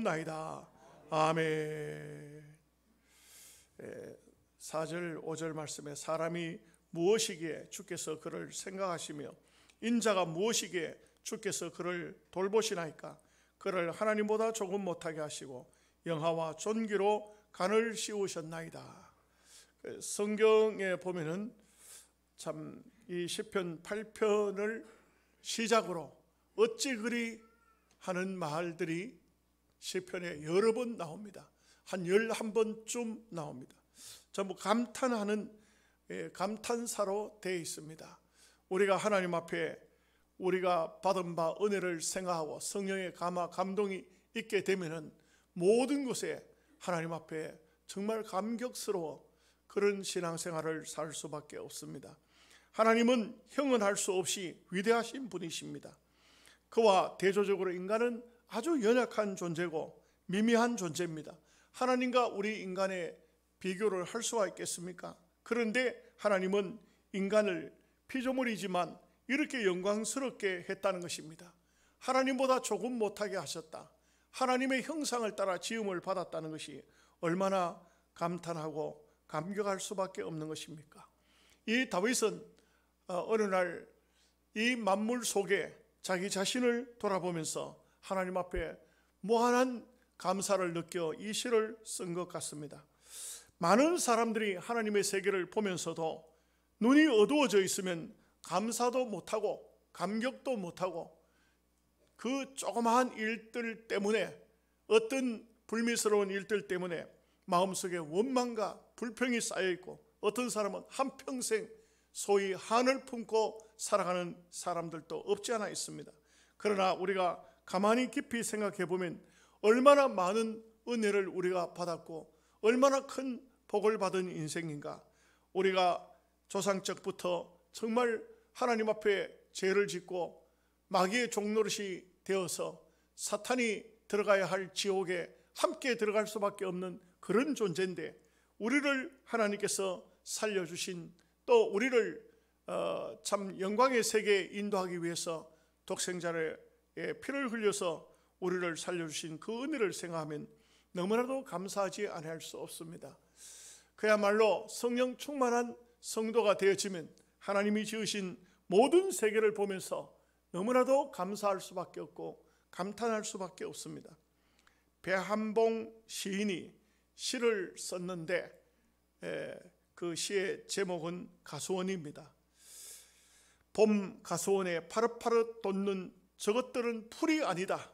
비옵나이다. 아멘. 4절 5절 말씀에 사람이 무엇이기에 주께서 그를 생각하시며 인자가 무엇이기에 주께서 그를 돌보시나이까. 그를 하나님보다 조금 못하게 하시고 영화와 존귀로 간을 씌우셨나이다. 성경에 보면은 참 이 시편 8편을 시작으로 어찌 그리 하는 말들이 시편에 여러 번 나옵니다. 한 11번쯤 나옵니다. 전부 감탄하는 감탄사로 되어 있습니다. 우리가 하나님 앞에 우리가 받은 바 은혜를 생각하고 성령의 감동이 있게 되면은 모든 것에 하나님 앞에 정말 감격스러워 그런 신앙생활을 살 수밖에 없습니다. 하나님은 형언할 수 없이 위대하신 분이십니다. 그와 대조적으로 인간은 아주 연약한 존재고 미미한 존재입니다. 하나님과 우리 인간의 비교를 할 수가 있겠습니까? 그런데 하나님은 인간을 피조물이지만 이렇게 영광스럽게 했다는 것입니다. 하나님보다 조금 못하게 하셨다. 하나님의 형상을 따라 지음을 받았다는 것이 얼마나 감탄하고 감격할 수밖에 없는 것입니까? 이 다윗은 어느 날 이 만물 속에 자기 자신을 돌아보면서 하나님 앞에 무한한 감사를 느껴 이 시를 쓴 것 같습니다. 많은 사람들이 하나님의 세계를 보면서도 눈이 어두워져 있으면 감사도 못하고 감격도 못하고 그 조그마한 일들 때문에, 어떤 불미스러운 일들 때문에 마음속에 원망과 불평이 쌓여있고, 어떤 사람은 한평생 소위 한을 품고 살아가는 사람들도 없지 않아 있습니다. 그러나 우리가 가만히 깊이 생각해 보면 얼마나 많은 은혜를 우리가 받았고 얼마나 큰 복을 받은 인생인가. 우리가 조상적부터 정말 하나님 앞에 죄를 짓고 마귀의 종노릇이 되어서 사탄이 들어가야 할 지옥에 함께 들어갈 수밖에 없는 그런 존재인데, 우리를 하나님께서 살려주신, 또 우리를 참 영광의 세계에 인도하기 위해서 독생자의 피를 흘려서 우리를 살려주신 그 은혜를 생각하면 너무나도 감사하지 않을 수 없습니다. 그야말로 성령 충만한 성도가 되어지면 하나님이 지으신 모든 세계를 보면서 너무나도 감사할 수밖에 없고 감탄할 수밖에 없습니다. 배한봉 시인이 시를 썼는데 그 시의 제목은 가수원입니다. 봄 가수원에 파릇파릇 돋는 저것들은 풀이 아니다.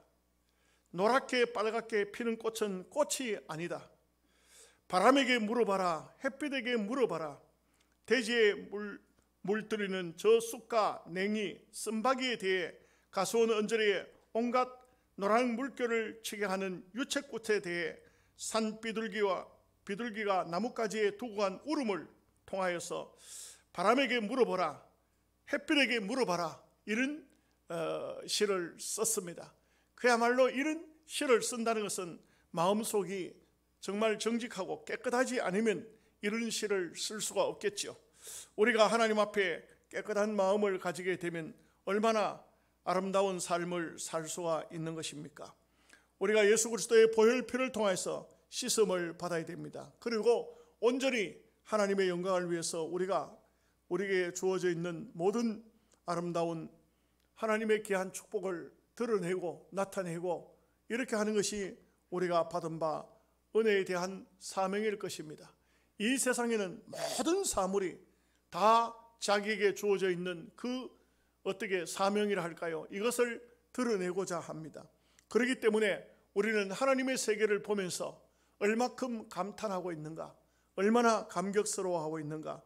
노랗게 빨갛게 피는 꽃은 꽃이 아니다. 바람에게 물어봐라. 햇빛에게 물어봐라. 대지에 물들이는 저 쑥과 냉이, 쓴바귀에 대해, 가수원 언저리에 온갖 노란 물결을 치게 하는 유채꽃에 대해, 산 비둘기가 나뭇가지에 두고 간 울음을 통하여서 바람에게 물어보라, 햇빛에게 물어봐라, 이런 시를 썼습니다. 그야말로 이런 시를 쓴다는 것은 마음속이 정말 정직하고 깨끗하지 않으면 이런 시를 쓸 수가 없겠죠. 우리가 하나님 앞에 깨끗한 마음을 가지게 되면 얼마나 아름다운 삶을 살 수가 있는 것입니까? 우리가 예수 그리스도의 보혈피를 통해서 씻음을 받아야 됩니다. 그리고 온전히 하나님의 영광을 위해서 우리에게 주어져 있는 모든 아름다운 하나님의 귀한 축복을 드러내고 나타내고 이렇게 하는 것이 우리가 받은 바 은혜에 대한 사명일 것입니다. 이 세상에는 모든 사물이 다 자기에게 주어져 있는 그 어떻게 사명이라 할까요? 이것을 드러내고자 합니다. 그렇기 때문에 우리는 하나님의 세계를 보면서 얼마큼 감탄하고 있는가, 얼마나 감격스러워하고 있는가.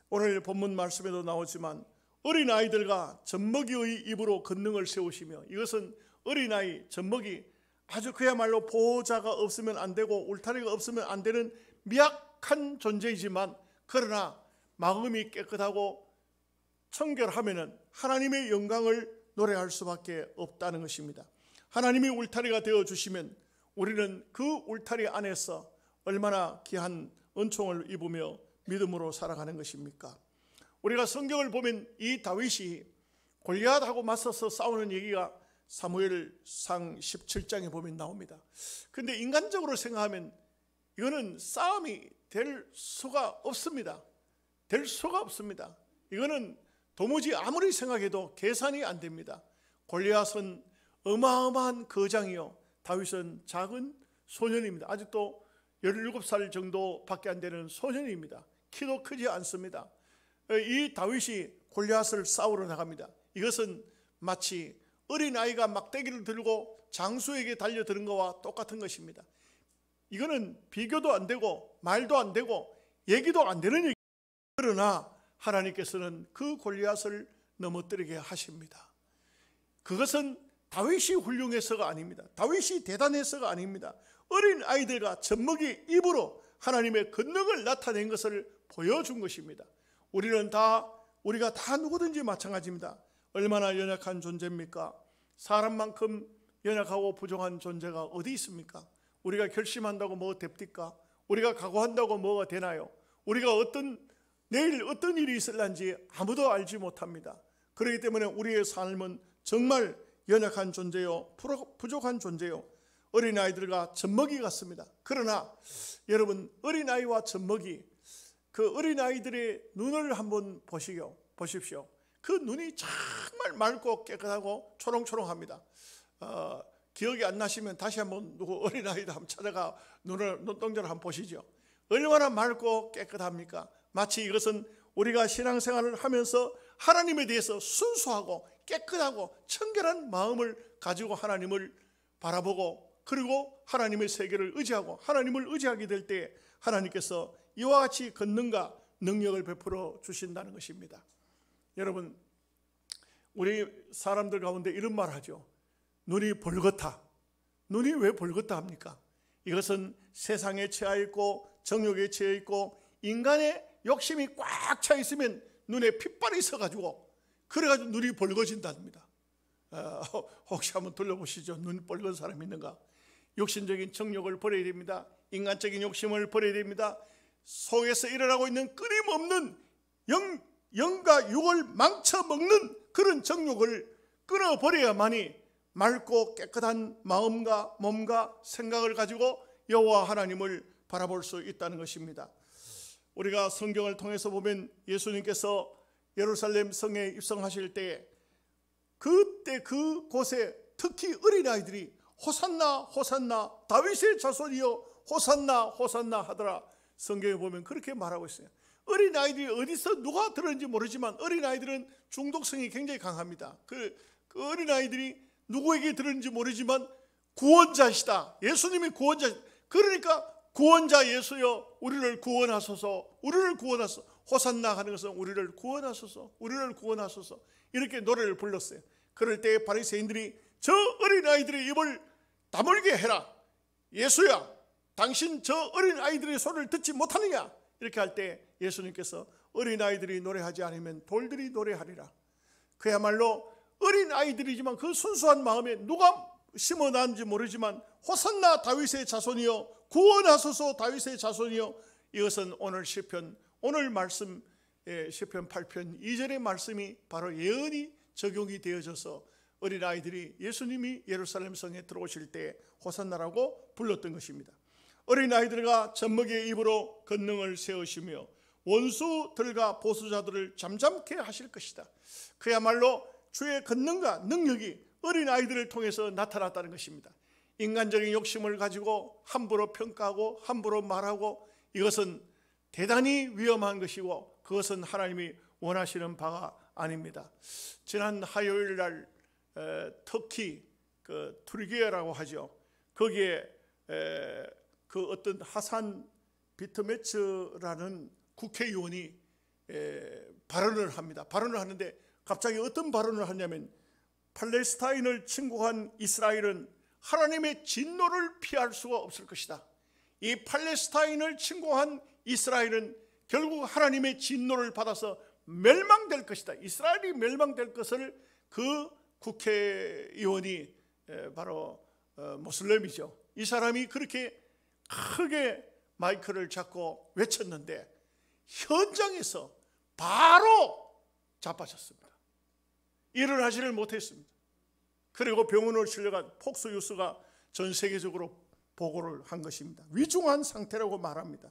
오늘 본문 말씀에도 나오지만 어린아이들과 젖먹이의 입으로 권능을 세우시며, 이것은 어린아이, 젖먹이, 아주 그야말로 보호자가 없으면 안 되고 울타리가 없으면 안 되는 미약한 존재이지만, 그러나 마음이 깨끗하고 청결하면 하나님의 영광을 노래할 수밖에 없다는 것입니다. 하나님이 울타리가 되어주시면 우리는 그 울타리 안에서 얼마나 귀한 은총을 입으며 믿음으로 살아가는 것입니까? 우리가 성경을 보면 이 다윗이 골리앗하고 맞서서 싸우는 얘기가 사무엘상 17장에 보면 나옵니다. 그런데 인간적으로 생각하면 이거는 싸움이 될 수가 없습니다. 될 수가 없습니다. 이거는 도무지 아무리 생각해도 계산이 안 됩니다. 골리앗은 어마어마한 거장이요, 다윗은 작은 소년입니다. 아직도 17살 정도밖에 안 되는 소년입니다. 키도 크지 않습니다. 이 다윗이 골리앗을 싸우러 나갑니다. 이것은 마치 어린아이가 막대기를 들고 장수에게 달려드는 것과 똑같은 것입니다. 이거는 비교도 안 되고 말도 안 되고 얘기도 안 되는 얘기입니다. 그러나 하나님께서는 그 골리앗을 넘어뜨리게 하십니다. 그것은 다윗이 훌륭해서가 아닙니다. 다윗이 대단해서가 아닙니다. 어린 아이들과 젖먹이 입으로 하나님의 권능을 나타낸 것을 보여준 것입니다. 우리가 다 누구든지 마찬가지입니다. 얼마나 연약한 존재입니까? 사람만큼 연약하고 부족한 존재가 어디 있습니까? 우리가 결심한다고 뭐가 됩니까? 우리가 각오한다고 뭐가 되나요? 우리가 내일 어떤 일이 있을런지 아무도 알지 못합니다. 그렇기 때문에 우리의 삶은 정말 연약한 존재요, 부족한 존재요, 어린아이들과 젖먹이 같습니다. 그러나 여러분, 어린아이와 젖먹이, 그 어린아이들의 눈을 한번 보십시오. 그 눈이 정말 맑고 깨끗하고 초롱초롱합니다. 기억이 안 나시면 다시 한번 누구 어린아이들 한번 찾아가 눈동자를 한번 보시죠. 얼마나 맑고 깨끗합니까? 마치 이것은 우리가 신앙생활을 하면서 하나님에 대해서 순수하고 깨끗하고 청결한 마음을 가지고 하나님을 바라보고, 그리고 하나님의 세계를 의지하고 하나님을 의지하게 될 때 하나님께서 이와 같이 권능과 능력을 베풀어 주신다는 것입니다. 여러분, 우리 사람들 가운데 이런 말 하죠. 눈이 벌겋다. 눈이 왜 벌겋다 합니까? 이것은 세상에 처해 있고 정욕에 처해 있고 인간의 욕심이 꽉 차 있으면 눈에 핏발이 서가지고, 그래가지고 눈이 벌거진답니다. 혹시 한번 둘러보시죠. 눈 벌건 사람 있는가? 욕심적인 정욕을 버려야 됩니다. 인간적인 욕심을 버려야 됩니다. 속에서 일어나고 있는 끊임없는 영과 육을 망쳐먹는 그런 정욕을 끊어버려야만이 맑고 깨끗한 마음과 몸과 생각을 가지고 여호와 하나님을 바라볼 수 있다는 것입니다. 우리가 성경을 통해서 보면 예수님께서 예루살렘 성에 입성하실 때, 그때 그곳에 특히 어린아이들이 호산나 호산나 다윗의 자손이여 호산나 호산나 하더라. 성경에 보면 그렇게 말하고 있어요. 어린아이들이 어디서 누가 들었는지 모르지만 어린아이들은 중독성이 굉장히 강합니다. 그 어린아이들이 누구에게 들었는지 모르지만 구원자시다, 예수님이 구원자, 그러니까 구원자 예수여 우리를 구원하소서, 우리를 구원하소서, 호산나 하는 것은 우리를 구원하소서, 우리를 구원하소서, 이렇게 노래를 불렀어요. 그럴 때 바리새인들이 저 어린아이들의 입을 다물게 해라, 예수야 당신 저 어린아이들의 소리를 듣지 못하느냐, 이렇게 할 때 예수님께서 어린아이들이 노래하지 않으면 돌들이 노래하리라. 그야말로 어린아이들이지만 그 순수한 마음에 누가 심어놨는지 모르지만 호산나 다윗의 자손이여 구원하소서 다윗의 자손이여, 이것은 오늘 시편, 오늘 말씀 시편 8편 2절의 말씀이 바로 예언이 적용이 되어져서 어린아이들이 예수님이 예루살렘 성에 들어오실 때 호산나라고 불렀던 것입니다. 어린아이들과 젖먹이의 입으로 권능을 세우시며 원수들과 보수자들을 잠잠케 하실 것이다. 그야말로 주의 권능과 능력이 어린아이들을 통해서 나타났다는 것입니다. 인간적인 욕심을 가지고 함부로 평가하고 함부로 말하고, 이것은 대단히 위험한 것이고 그것은 하나님이 원하시는 바가 아닙니다. 지난 화요일 날 터키 그 투르기에라고 하죠. 거기에 그 어떤 하산 비트메츠라는 국회의원이 발언을 합니다. 발언을 하는데 갑자기 어떤 발언을 하냐면, 팔레스타인을 침공한 이스라엘은 하나님의 진노를 피할 수가 없을 것이다. 이 팔레스타인을 침공한 이스라엘은 결국 하나님의 진노를 받아서 멸망될 것이다. 이스라엘이 멸망될 것을 그 국회의원이 바로 모슬렘이죠. 이 사람이 그렇게 크게 마이크를 잡고 외쳤는데 현장에서 바로 자빠졌습니다. 일어나지를 못했습니다. 그리고 병원을 실려간 폭스뉴스가 전 세계적으로 보고를 한 것입니다. 위중한 상태라고 말합니다.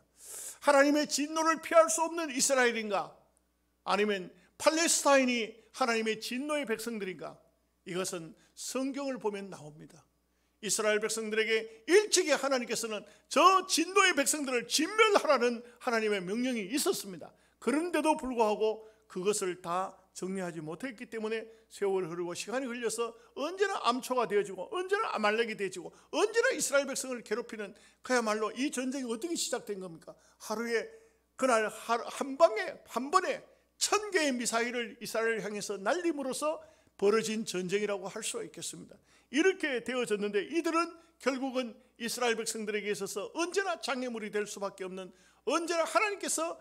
하나님의 진노를 피할 수 없는 이스라엘인가? 아니면 팔레스타인이 하나님의 진노의 백성들인가? 이것은 성경을 보면 나옵니다. 이스라엘 백성들에게 일찍이 하나님께서는 저 진노의 백성들을 진멸하라는 하나님의 명령이 있었습니다. 그런데도 불구하고 그것을 다 정리하지 못했기 때문에 세월이 흐르고 시간이 흘려서 언제나 암초가 되어지고 언제나 아말렉이 되어지고 언제나 이스라엘 백성을 괴롭히는, 그야말로 이 전쟁이 어떻게 시작된 겁니까? 하루에, 그날 한 번에 1000개의 미사일을 이스라엘을 향해서 날림으로써 벌어진 전쟁이라고 할 수 있겠습니다. 이렇게 되어졌는데 이들은 결국은 이스라엘 백성들에게 있어서 언제나 장애물이 될 수밖에 없는, 언제나 하나님께서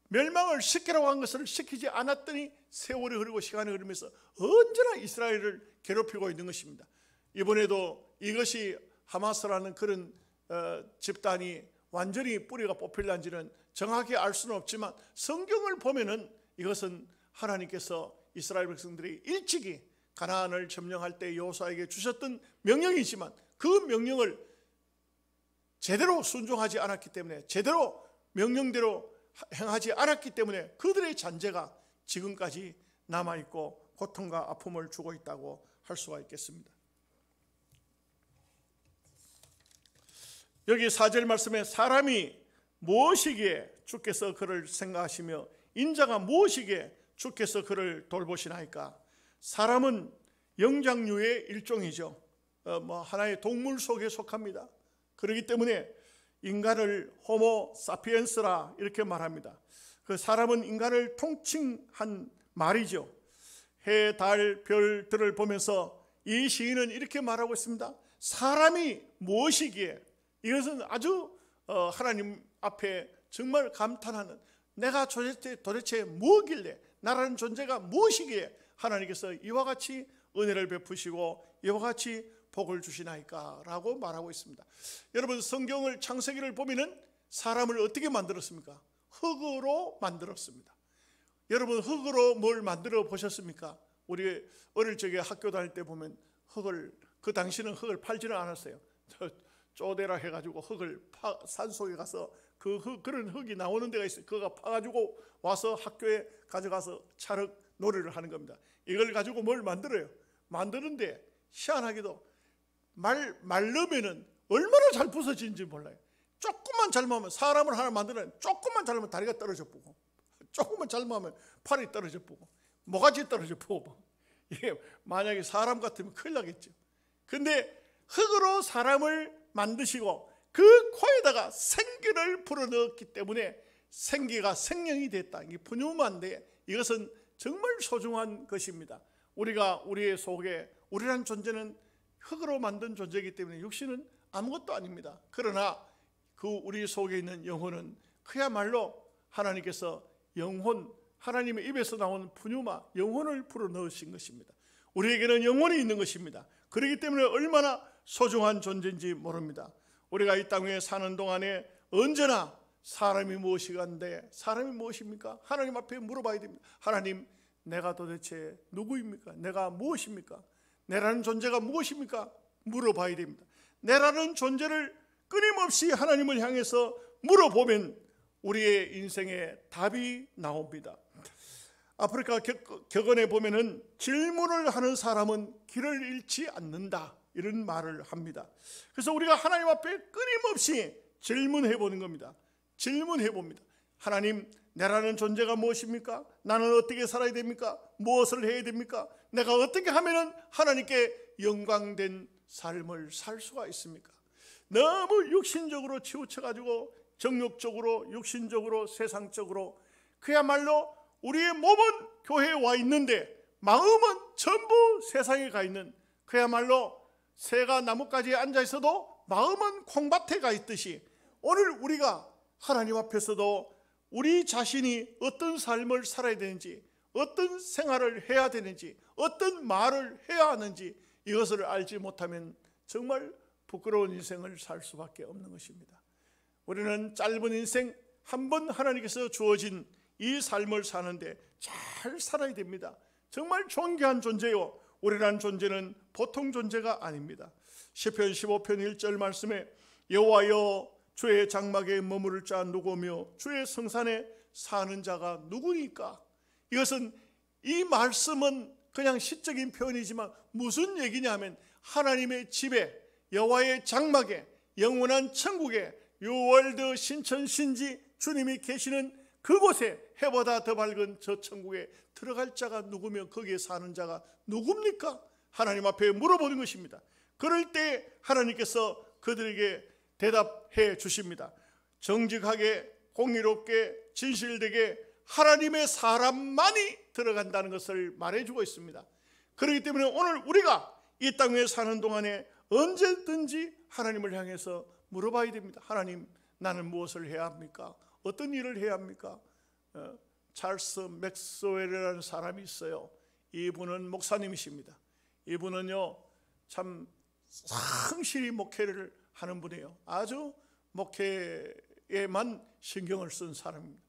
멸망을 시키라고 한 것을 시키지 않았더니 세월이 흐르고 시간이 흐르면서 언제나 이스라엘을 괴롭히고 있는 것입니다. 이번에도 이것이 하마스라는 그런 집단이 완전히 뿌리가 뽑힐는지는 정확히 알 수는 없지만, 성경을 보면은 이것은 하나님께서 이스라엘 백성들이 일찍이 가나안을 점령할 때 여호수아에게 주셨던 명령이지만 그 명령을 제대로 순종하지 않았기 때문에, 제대로 명령대로 행하지 않았기 때문에 그들의 잔재가 지금까지 남아있고 고통과 아픔을 주고 있다고 할 수가 있겠습니다. 여기 4절 말씀에 사람이 무엇이기에 주께서 그를 생각하시며 인자가 무엇이기에 주께서 그를 돌보시나이까? 사람은 영장류의 일종이죠. 하나의 동물 속에 속합니다. 그렇기 때문에 인간을 호모 사피엔스라 이렇게 말합니다. 그 사람은 인간을 통칭한 말이죠. 해, 달, 별들을 보면서 이 시인은 이렇게 말하고 있습니다. 사람이 무엇이기에, 이것은 아주 하나님 앞에 정말 감탄하는, 내가 도대체 뭐길래, 나라는 존재가 무엇이기에 하나님께서 이와 같이 은혜를 베푸시고 이와 같이 복을 주시나이까 라고 말하고 있습니다. 여러분, 성경을, 창세기를 보면은 사람을 어떻게 만들었습니까? 흙으로 만들었습니다. 여러분, 흙으로 뭘 만들어 보셨습니까? 우리 어릴 적에 학교 다닐 때 보면 흙을, 그 당시는 흙을 팔지는 않았어요. 쪼대라 해가지고 흙을 산속에 가서 그런 흙이 나오는 데가 있어요. 그거 파가지고 와서 학교에 가져가서 찰흙 놀이를 하는 겁니다. 이걸 가지고 뭘 만들어요? 만드는데 희한하게도 말르면은 얼마나 잘 부서지는지 몰라요. 조금만 잘못하면, 사람을 하나 만드는, 조금만 잘못하면 다리가 떨어져 보고, 조금만 잘못하면 팔이 떨어져 보고, 모가지 떨어져 보고, 이게 만약에 사람 같으면 큰일 나겠죠. 근데 흙으로 사람을 만드시고 그 코에다가 생기를 불어넣었기 때문에 생기가 생명이 됐다. 이게 푸뉴마인데 이것은 정말 소중한 것입니다. 우리의 속에, 우리란 존재는 흙으로 만든 존재이기 때문에 육신은 아무것도 아닙니다. 그러나 그 우리 속에 있는 영혼은 그야말로 하나님께서 영혼, 하나님의 입에서 나오는 푸뉴마, 영혼을 불어넣으신 것입니다. 우리에게는 영혼이 있는 것입니다. 그렇기 때문에 얼마나 소중한 존재인지 모릅니다. 우리가 이 땅에 사는 동안에 언제나 사람이 무엇이간데, 사람이 무엇입니까? 하나님 앞에 물어봐야 됩니다. 하나님, 내가 도대체 누구입니까? 내가 무엇입니까? 내라는 존재가 무엇입니까? 물어봐야 됩니다. 내라는 존재를 끊임없이 하나님을 향해서 물어보면 우리의 인생에 답이 나옵니다. 아프리카 격언에 보면은 질문을 하는 사람은 길을 잃지 않는다, 이런 말을 합니다. 그래서 우리가 하나님 앞에 끊임없이 질문해 보는 겁니다. 질문해 봅니다. 하나님, 내라는 존재가 무엇입니까? 나는 어떻게 살아야 됩니까? 무엇을 해야 됩니까? 내가 어떻게 하면은 하나님께 영광된 삶을 살 수가 있습니까? 너무 육신적으로 치우쳐가지고 정욕적으로, 육신적으로, 세상적으로, 그야말로 우리의 몸은 교회에 와 있는데 마음은 전부 세상에 가 있는, 그야말로 새가 나뭇가지에 앉아 있어도 마음은 콩밭에 가 있듯이, 오늘 우리가 하나님 앞에서도 우리 자신이 어떤 삶을 살아야 되는지, 어떤 생활을 해야 되는지, 어떤 말을 해야 하는지 이것을 알지 못하면 정말 부끄러운 인생을 살 수밖에 없는 것입니다. 우리는 짧은 인생, 한 번 하나님께서 주어진 이 삶을 사는데 잘 살아야 됩니다. 정말 존귀한 존재요, 우리라는 존재는 보통 존재가 아닙니다. 시편 15편 1절 말씀에 여호와여 주의 장막에 머무를 자 누구며 주의 성산에 사는 자가 누구니까? 이것은, 이 말씀은 그냥 시적인 표현이지만 무슨 얘기냐면 하나님의 집에, 여호와의 장막에, 영원한 천국에, 유월드 신천 신지 주님이 계시는 그곳에, 해보다 더 밝은 저 천국에 들어갈 자가 누구며 거기에 사는 자가 누굽니까? 하나님 앞에 물어보는 것입니다. 그럴 때 하나님께서 그들에게 대답해 주십니다. 정직하게, 공의롭게, 진실되게 하나님의 사람만이 들어간다는 것을 말해주고 있습니다. 그렇기 때문에 오늘 우리가 이 땅에 사는 동안에 언제든지 하나님을 향해서 물어봐야 됩니다. 하나님, 나는 무엇을 해야 합니까? 어떤 일을 해야 합니까? 찰스 맥스웰이라는 사람이 있어요. 이분은 목사님이십니다. 이분은요, 참 성실히 목회를 하는 분이에요. 아주 목회에만 신경을 쓴 사람입니다.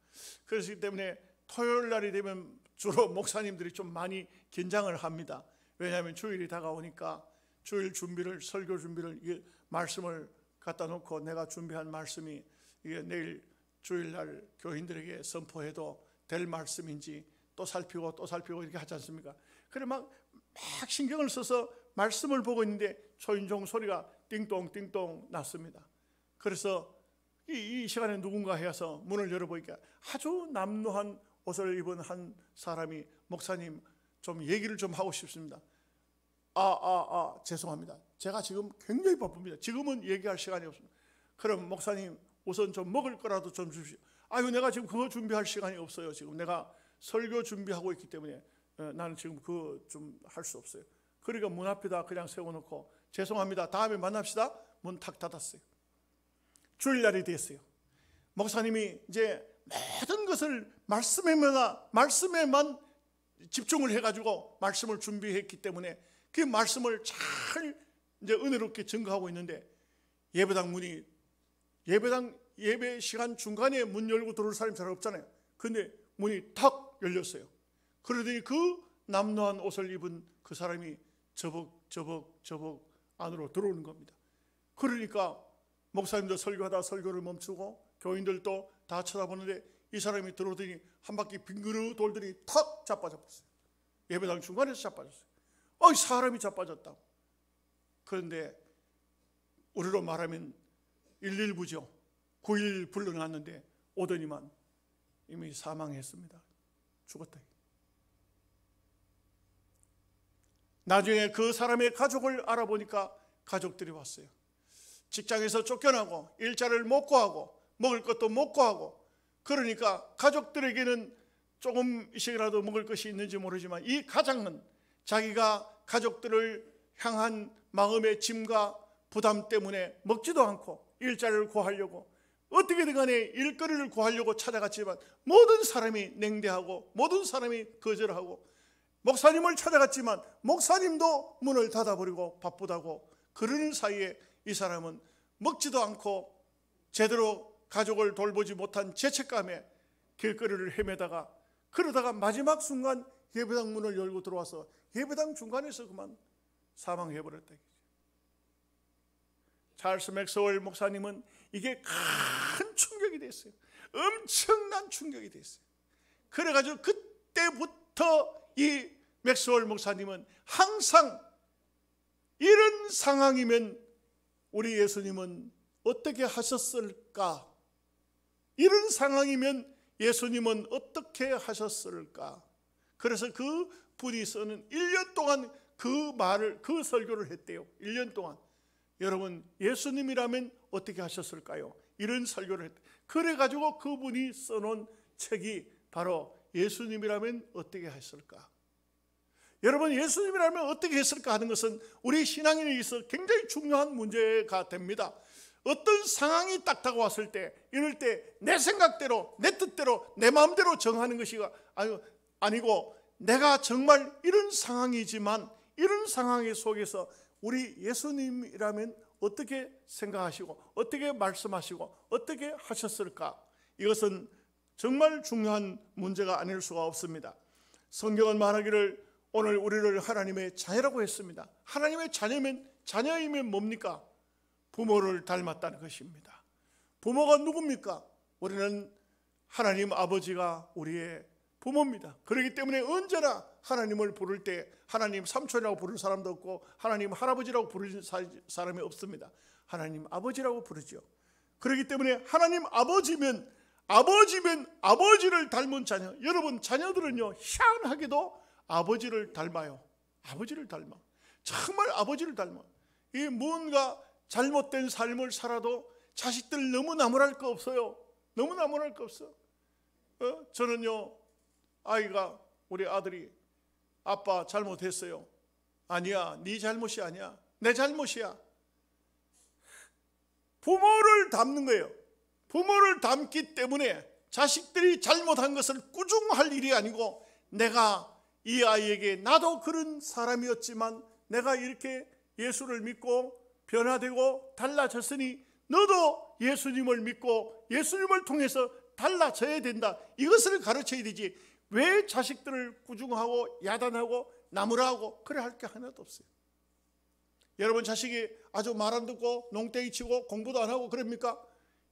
그렇기 때문에 토요일 날이 되면 주로 목사님들이 좀 많이 긴장을 합니다. 왜냐하면 주일이 다가오니까 주일 준비를, 설교 준비를, 이게 말씀을 갖다 놓고 내가 준비한 말씀이 이게 내일 주일날 교인들에게 선포해도 될 말씀인지 또 살피고 또 살피고 이렇게 하지 않습니까? 그래 막 신경을 써서 말씀을 보고 있는데 초인종 소리가 띵동 띵동 났습니다. 그래서 이 시간에 누군가 해서 문을 열어보니까 아주 남루한 옷을 입은 한 사람이, 목사님 좀 얘기를 좀 하고 싶습니다. 죄송합니다. 제가 지금 굉장히 바쁩니다. 지금은 얘기할 시간이 없습니다. 그럼 목사님 우선 좀 먹을 거라도 좀 주십시오. 아유, 내가 지금 그거 준비할 시간이 없어요. 지금 내가 설교 준비하고 있기 때문에 나는 지금 그거 좀 할 수 없어요. 그러니까 문 앞에다 그냥 세워놓고 죄송합니다, 다음에 만납시다. 문 탁 닫았어요. 주일날이 됐어요. 목사님이 이제 모든 것을 말씀에만 집중을 해가지고 말씀을 준비했기 때문에 그 말씀을 잘 이제 은혜롭게 증거하고 있는데 예배당 문이, 예배 시간 중간에 문 열고 들어올 사람이 잘 없잖아요. 근데 문이 탁 열렸어요. 그러더니 그 남루한 옷을 입은 그 사람이 저벅 안으로 들어오는 겁니다. 그러니까 목사님도 설교하다 설교를 멈추고 교인들도 다 쳐다보는데 이 사람이 들어오더니 한 바퀴 빙그르 돌더니 탁 자빠졌어요. 예배당 중간에서 자빠졌어요. 사람이 자빠졌다고. 그런데 우리로 말하면 119죠. 911 불러놨는데 오더니만 이미 사망했습니다. 죽었다. 나중에 그 사람의 가족을 알아보니까 가족들이 왔어요. 직장에서 쫓겨나고 일자리를 못 구하고 먹을 것도 못 구하고, 그러니까 가족들에게는 조금씩이라도 먹을 것이 있는지 모르지만 이 가장은 자기가 가족들을 향한 마음의 짐과 부담 때문에 먹지도 않고 일자리를 구하려고 어떻게든 간에 일거리를 구하려고 찾아갔지만 모든 사람이 냉대하고 모든 사람이 거절하고, 목사님을 찾아갔지만 목사님도 문을 닫아버리고 바쁘다고 그러는 사이에 이 사람은 먹지도 않고 제대로 가족을 돌보지 못한 죄책감에 길거리를 헤매다가, 그러다가 마지막 순간 예배당 문을 열고 들어와서 예배당 중간에서 그만 사망해버렸다. 찰스 맥스웰 목사님은 이게 큰 충격이 됐어요. 엄청난 충격이 됐어요. 그래가지고 그때부터 이 맥스웰 목사님은 항상 이런 상황이면 우리 예수님은 어떻게 하셨을까? 이런 상황이면 예수님은 어떻게 하셨을까? 그래서 그 분이 쓰는 1년 동안 그 설교를 했대요. 1년 동안. 여러분, 예수님이라면 어떻게 하셨을까요? 이런 설교를 했대요. 그래가지고 그분이 써놓은 책이 바로 예수님이라면 어떻게 했을까? 여러분, 예수님이라면 어떻게 했을까 하는 것은 우리 신앙인에 있어 굉장히 중요한 문제가 됩니다. 어떤 상황이 딱 다가왔을 때, 이럴 때 내 생각대로, 내 뜻대로, 내 마음대로 정하는 것이 아니고, 내가 정말 이런 상황이지만 이런 상황 속에서 우리 예수님이라면 어떻게 생각하시고 어떻게 말씀하시고 어떻게 하셨을까? 이것은 정말 중요한 문제가 아닐 수가 없습니다. 성경은 말하기를 오늘 우리를 하나님의 자녀라고 했습니다. 하나님의 자녀이면 뭡니까? 부모를 닮았다는 것입니다. 부모가 누굽니까? 우리는 하나님 아버지가 우리의 부모입니다. 그렇기 때문에 언제나 하나님을 부를 때 하나님 삼촌이라고 부르는 사람도 없고 하나님 할아버지라고 부르는 사람이 없습니다. 하나님 아버지라고 부르죠. 그렇기 때문에 하나님 아버지면 아버지를 닮은 자녀. 여러분, 자녀들은요 희한하게도 아버지를 닮아요. 아버지를 닮아. 정말 아버지를 닮아. 이 뭔가 잘못된 삶을 살아도 자식들 너무 나무랄 거 없어요. 너무 나무랄 거 없어. 저는요, 아이가, 우리 아들이 아빠 잘못했어요. 아니야, 네 잘못이 아니야, 내 잘못이야. 부모를 닮는 거예요. 부모를 닮기 때문에 자식들이 잘못한 것을 꾸중할 일이 아니고, 내가 이 아이에게 나도 그런 사람이었지만 내가 이렇게 예수를 믿고 변화되고 달라졌으니 너도 예수님을 믿고 예수님을 통해서 달라져야 된다. 이것을 가르쳐야 되지. 왜 자식들을 꾸중하고 야단하고 나무라하고 그래 할 게 하나도 없어요. 여러분 자식이 아주 말 안 듣고 농땡이 치고 공부도 안 하고 그럽니까?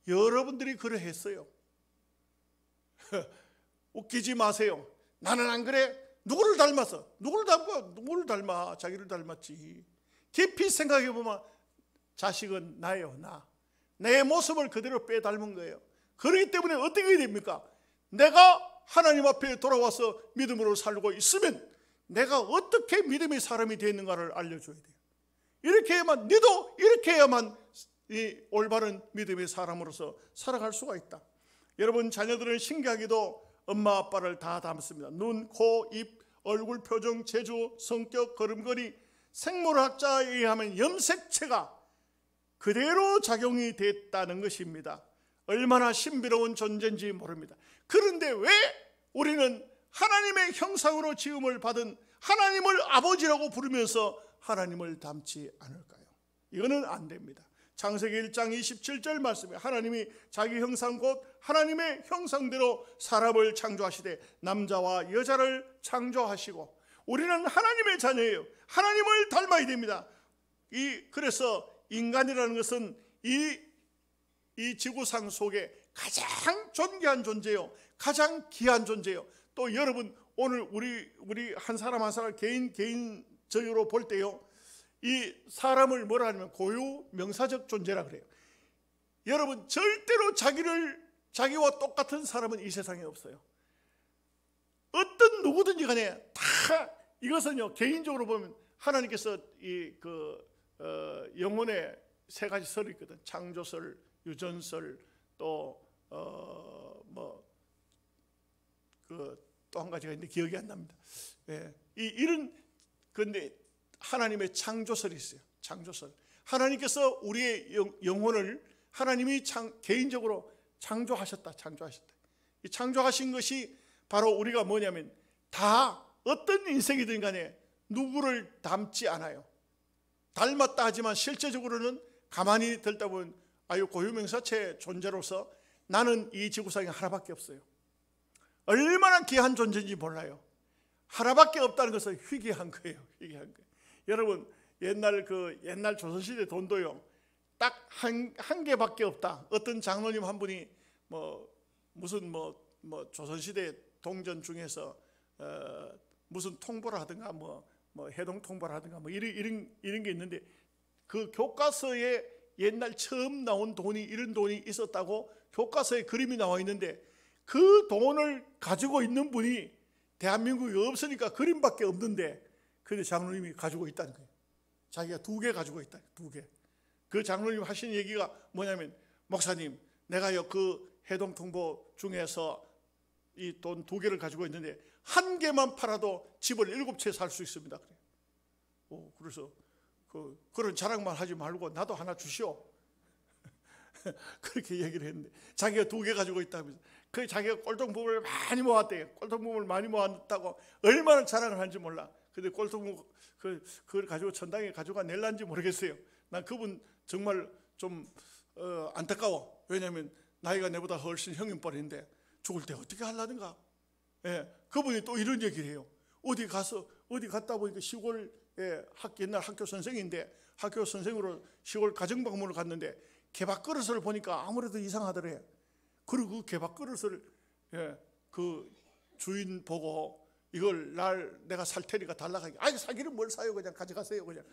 여러분들이 그래 했어요. 웃기지 마세요. 나는 안 그래. 누구를 닮았어? 누구를 닮아? 자기를 닮았지. 깊이 생각해 보면 자식은 나예요. 내 모습을 그대로 빼닮은 거예요. 그렇기 때문에 어떻게 해야 됩니까? 내가 하나님 앞에 돌아와서 믿음으로 살고 있으면 내가 어떻게 믿음의 사람이 되는가를 알려줘야 돼요. 이렇게 해야만, 너도 이렇게 해야만 이 올바른 믿음의 사람으로서 살아갈 수가 있다. 여러분, 자녀들은 신기하게도 엄마 아빠를 다 닮습니다. 눈, 코, 입, 얼굴 표정, 재주, 성격, 걸음걸이, 생물학자에 의하면 염색체가 그대로 작용이 됐다는 것입니다. 얼마나 신비로운 존재인지 모릅니다. 그런데 왜 우리는 하나님의 형상으로 지음을 받은 하나님을 아버지라고 부르면서 하나님을 닮지 않을까요? 이거는 안 됩니다. 창세기 1장 27절 말씀에 하나님이 자기 형상 곧 하나님의 형상대로 사람을 창조하시되 남자와 여자를 창조하시고, 우리는 하나님의 자녀예요. 하나님을 닮아야 됩니다. 그래서 인간이라는 것은 이 지구상 속에 가장 존귀한 존재요, 가장 귀한 존재요. 또 여러분, 오늘 우리 한 사람 한 사람 개인적으로 볼 때요, 이 사람을 뭐라 하냐면 고유 명사적 존재라 그래요. 여러분, 절대로 자기와 똑같은 사람은 이 세상에 없어요. 어떤 누구든지 간에 다 이것은요, 개인적으로 보면 하나님께서 영혼의 세 가지 설이 있거든. 창조설, 유전설, 또 또 한 가지가 있는데 기억이 안 납니다. 그런데 하나님의 창조설이 있어요. 창조설. 하나님께서 우리의 영혼을 하나님이 개인적으로 창조하셨다. 이 창조하신 것이 바로 우리가 뭐냐면, 다 어떤 인생이든 간에 누구를 닮지 않아요. 닮았다 하지만 실제적으로는 가만히 들다 보면 고유명사체 존재로서 나는 이 지구상에 하나밖에 없어요. 얼마나 귀한 존재인지 몰라요. 하나밖에 없다는 것은 희귀한 거예요. 여러분, 옛날 조선시대 돈도요, 딱 한 개밖에 없다. 어떤 장로님 한 분이 무슨 조선시대 동전 중에서 무슨 통보를 하든가 해동 통보를 하든가 이런 게 있는데, 그 교과서에 옛날 처음 나온 이런 돈이 있었다고 교과서에 그림이 나와 있는데, 그 돈을 가지고 있는 분이 대한민국에 없으니까 그림밖에 없는데, 근데 장로님이 가지고 있다는 거예요. 자기가 2개 가지고 있다. 2개. 그 장로님 하신 얘기가 뭐냐면, 목사님, 내가요 그 해동 통보 중에서 이 돈 2개를 가지고 있는데 1개만 팔아도 집을 7채 살 수 있습니다. 그래서 그런 자랑만 하지 말고 나도 하나 주시오. 그렇게 얘기를 했는데, 자기가 2개 가지고 있다면서 자기가 꼴통부을 많이 모았대요. 꼴통부을 많이 모았다고 얼마나 자랑을 하는지 몰라. 근데 꼴통부 그걸 가지고 천당에 가져가 낼란지 모르겠어요. 난 그분 정말 좀 안타까워. 왜냐하면 나이가 내보다 훨씬 형님뻘인데 죽을 때 어떻게 하려는가. 그분이 또 이런 얘기를 해요. 어디 가서 어디 갔다 보니까 시골에 옛날 학교 선생인데 학교 선생으로 시골 가정방문을 갔는데 개밥그릇을 보니까 아무래도 이상하더래. 그리고 그 개밥그릇을 그 주인 보고 이걸 내가 살 테니까 달라고 하니까 아이 사기는 뭘 사요, 그냥 가져가세요. 그냥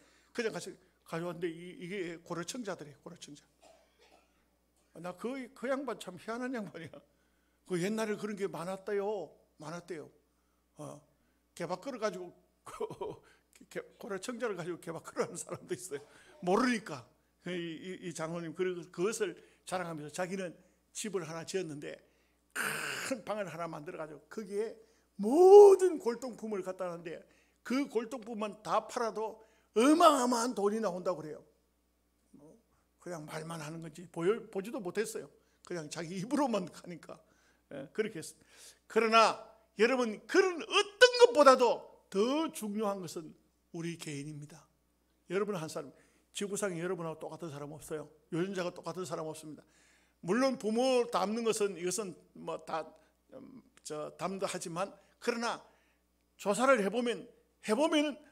가져왔는데 이게 고려청자들이에요. 고려청자. 나 그 양반 참 희한한 양반이야. 그 옛날에 그런 게 많았대요. 개밥그릇 가지고 고려청자를 가지고 개밥그릇 하는 사람도 있어요. 모르니까. 이 장로님 그것을 자랑하면서 자기는 집을 하나 지었는데 큰 방을 하나 만들어 가지고 거기에 모든 골동품을 갖다 놨는데 그 골동품만 다 팔아도 어마어마한 돈이 나온다고 그래요. 그냥 말만 하는 건지 보지도 못했어요. 그냥 자기 입으로만 하니까 그렇게 했어요. 그러나 여러분, 그런 어떤 것보다도 더 중요한 것은 우리 개인입니다. 여러분 한 사람, 지구상에 여러분하고 똑같은 사람 없어요. 유전자가 똑같은 사람 없습니다. 물론 부모 닮는 것은 이것은 뭐 다 닮도 하지만, 그러나 조사를 해보면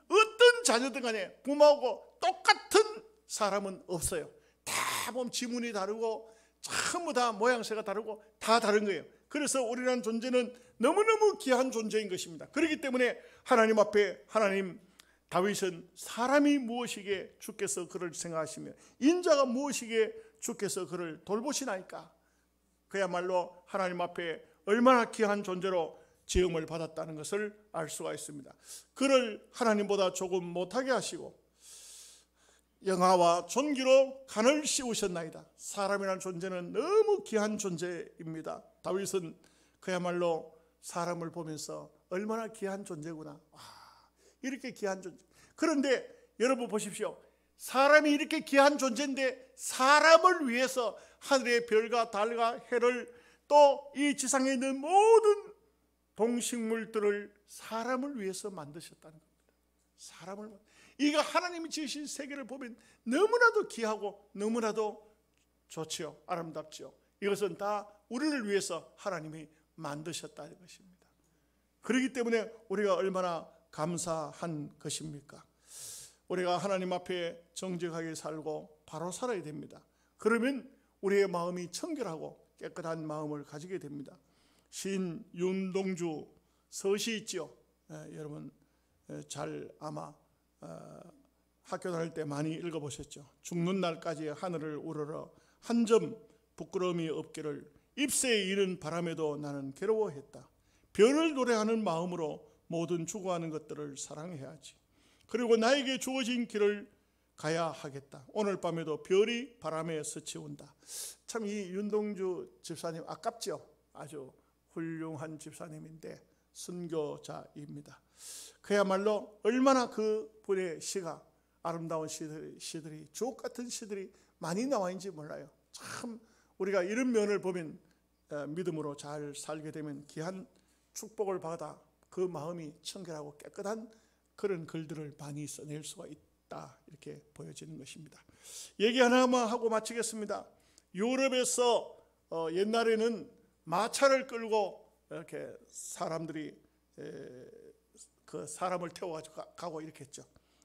어떤 자녀들 간에 부모하고 똑같은 사람은 없어요. 다 보면 지문이 다르고 전부 다 모양새가 다르고 다 다른 거예요. 그래서 우리라는 존재는 너무너무 귀한 존재인 것입니다. 그렇기 때문에 하나님 앞에 다윗은 사람이 무엇이기에 주께서 그를 생각하시며 인자가 무엇이기에 주께서 그를 돌보시나이까. 그야말로 하나님 앞에 얼마나 귀한 존재로 지음을 받았다는 것을 알 수가 있습니다. 그를 하나님보다 조금 못하게 하시고 영화와 존귀로 간을 씌우셨나이다. 사람이라는 존재는 너무 귀한 존재입니다. 다윗은 그야말로 사람을 보면서 얼마나 귀한 존재구나, 이렇게 귀한 존재. 그런데 여러분 보십시오. 사람이 이렇게 귀한 존재인데 사람을 위해서 하늘의 별과 달과 해를 또 이 지상에 있는 모든 동식물들을 사람을 위해서 만드셨다는 겁니다. 이거 하나님이 지으신 세계를 보면 너무나도 귀하고 너무나도 좋지요. 아름답지요. 이것은 다 우리를 위해서 하나님이 만드셨다는 것입니다. 그렇기 때문에 우리가 얼마나 감사한 것입니까? 우리가 하나님 앞에 정직하게 살고 바로 살아야 됩니다. 그러면 우리의 마음이 청결하고 깨끗한 마음을 가지게 됩니다. 시인 윤동주 서시 있죠. 여러분 잘 아마 학교 다닐 때 많이 읽어보셨죠. 죽는 날까지 하늘을 우러러 한 점 부끄러움이 없기를 잎새에 이른 바람에도 나는 괴로워했다. 별을 노래하는 마음으로 모든 죽어가는 것들을 사랑해야지. 그리고 나에게 주어진 길을 가야 하겠다. 오늘 밤에도 별이 바람에 스치운다. 참 이 윤동주 집사님 아깝죠. 아주 훌륭한 집사님인데 순교자입니다. 그야말로 얼마나 그 분의 시가 아름다운 시들이 주옥 같은 시들이 많이 나와 있는지 몰라요. 참 우리가 이런 면을 보면 믿음으로 잘 살게 되면 귀한 축복을 받아 그 마음이 청결하고 깨끗한 그런 글들을 많이 써낼 수가 있다, 이렇게 보여지는 것입니다. 얘기 하나만 하고 마치겠습니다. 유럽에서 옛날에는 마차를 끌고 이렇게 사람들이 그 사람을 태워가지고 가고 이렇게 했죠.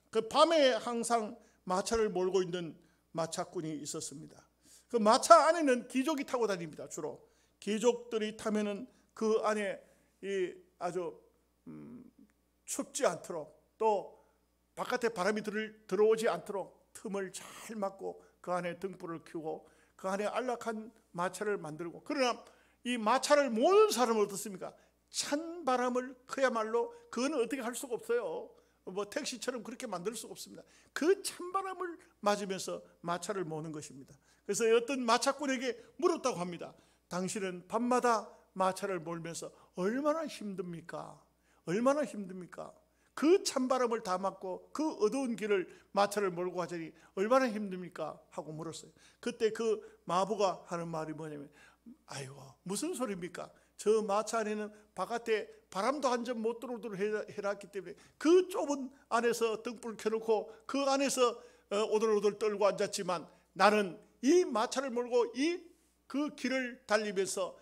그 밤에 항상 마차를 몰고 있는 마차꾼이 있었습니다. 그 마차 안에는 귀족이 타고 다닙니다. 주로 귀족들이 타면은 그 안에 이 아주 춥지 않도록 또 바깥에 바람이 들어오지 않도록 틈을 잘 막고 그 안에 등불을 켜고 그 안에 안락한 마차를 만들고, 그러나 이 마차를 모는 사람은 어떻습니까? 찬 바람을 그야말로 그거는 어떻게 할 수가 없어요. 뭐 택시처럼 그렇게 만들 수가 없습니다. 그 찬바람을 맞으면서 마차를 모는 것입니다. 그래서 어떤 마차꾼에게 물었다고 합니다. 당신은 밤마다 마차를 몰면서 얼마나 힘듭니까? 얼마나 힘듭니까? 그 찬바람을 다 맞고 그 어두운 길을 마차를 몰고 가자니 얼마나 힘듭니까? 하고 물었어요. 그때 그 마부가 하는 말이 뭐냐면, 아이고 무슨 소리입니까? 저 마차 안에는 바깥에 바람도 한 점 못 들어오도록 해놨기 때문에 그 좁은 안에서 등불 켜놓고 그 안에서 오돌오돌 떨고 앉았지만 나는 이 마차를 몰고 그 길을 달리면서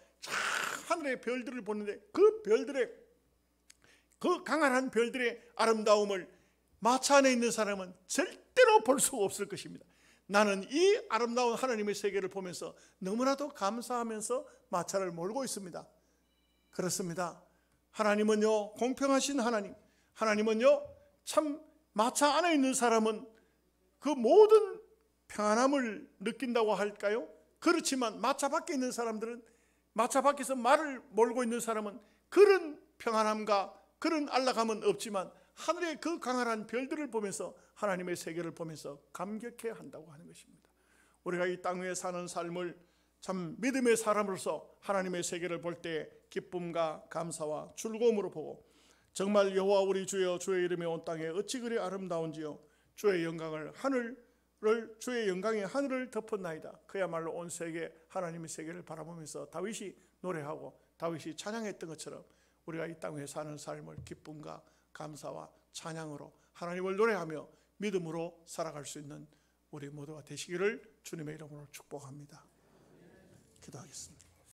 하늘의 별들을 보는데 그 별들의 그 강한 별들의 아름다움을 마차 안에 있는 사람은 절대로 볼 수가 없을 것입니다. 나는 이 아름다운 하나님의 세계를 보면서 너무나도 감사하면서 마차를 몰고 있습니다. 그렇습니다. 하나님은요, 공평하신 하나님, 하나님은요, 참 마차 안에 있는 사람은 그 모든 평안함을 느낀다고 할까요? 그렇지만 마차 밖에 있는 사람들은, 마차 밖에서 말을 몰고 있는 사람은 그런 평안함과 그런 안락함은 없지만 하늘의 그 강한 별들을 보면서 하나님의 세계를 보면서 감격해야 한다고 하는 것입니다. 우리가 이 땅 위에 사는 삶을 참 믿음의 사람으로서 하나님의 세계를 볼 때 기쁨과 감사와 즐거움으로 보고, 정말 여호와 우리 주여, 주의 이름이 온 땅에 어찌 그리 아름다운지요, 주의 영광을 주의 영광이 하늘을 덮었나이다. 그야말로 온 세계, 하나님의 세계를 바라보면서 다윗이 노래하고 다윗이 찬양했던 것처럼 우리가 이 땅 위에 사는 삶을 기쁨과 감사와 찬양으로 하나님을 노래하며 믿음으로 살아갈 수 있는 우리 모두가 되시기를 주님의 이름으로 축복합니다. 기도하겠습니다.